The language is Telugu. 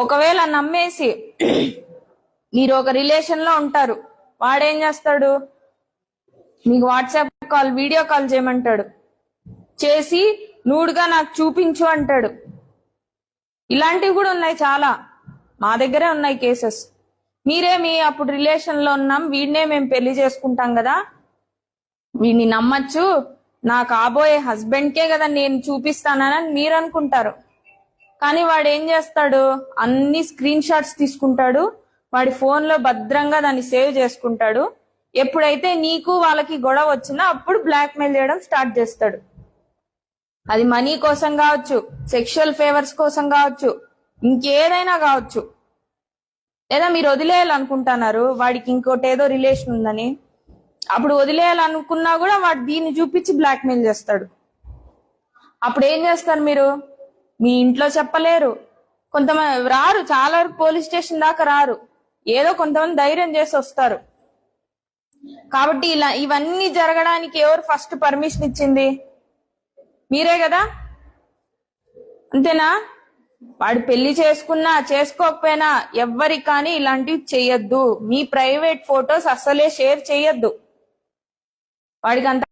ఒకవేళ నమ్మేసి మీరు ఒక రిలేషన్ లో ఉంటారు, వాడేం చేస్తాడు, మీకు వాట్సాప్ కాల్ వీడియో కాల్ చేయమంటాడు, చేసి నూడుగా నాకు చూపించు అంటాడు. ఇలాంటివి కూడా ఉన్నాయి, చాలా మా దగ్గరే ఉన్నాయి కేసెస్. మీరేమి అప్పుడు రిలేషన్ లో ఉన్నాం, వీడినే మేము పెళ్లి చేసుకుంటాం కదా, వీడిని నమ్మచ్చు, నా కాబోయే హస్బెండ్ కే కదా నేను చూపిస్తానని మీరు అనుకుంటారు. కానీ వాడు ఏం చేస్తాడు, అన్ని స్క్రీన్ షాట్స్ తీసుకుంటాడు, వాడి ఫోన్ లో భద్రంగా దాన్ని సేవ్ చేసుకుంటాడు. ఎప్పుడైతే నీకు వాళ్ళకి గొడవ వచ్చినా అప్పుడు బ్లాక్ మెయిల్ చేయడం స్టార్ట్ చేస్తాడు. అది మనీ కోసం కావచ్చు, సెక్షువల్ ఫేవర్స్ కోసం కావచ్చు, ఇంకేదైనా కావచ్చు. లేదా మీరు వదిలేయాలనుకుంటున్నారు, వాడికి ఇంకోటి ఏదో రిలేషన్ ఉందని, అప్పుడు వదిలేయాలనుకున్నా కూడా వాడు దీన్ని చూపించి బ్లాక్ మెయిల్ చేస్తాడు. అప్పుడు ఏం చేస్తారు మీరు, మీ ఇంట్లో చెప్పలేరు, కొంతమంది రారు, చాలా వరకు పోలీస్ స్టేషన్ దాకా రారు, ఏదో కొంతమంది ధైర్యం చేసి వస్తారు. కాబట్టి ఇలా ఇవన్నీ జరగడానికి ఎవరు ఫస్ట్ పర్మిషన్ ఇచ్చింది, మీరే కదా, అంతేనా? వాడు పెళ్లి చేసుకున్నా చేసుకోకపోయినా ఎవ్వరికి కానీ ఇలాంటివి చెయ్యొద్దు. మీ ప్రైవేట్ ఫొటోస్ అస్సలే షేర్ చెయ్యొద్దు. వాడికి అంత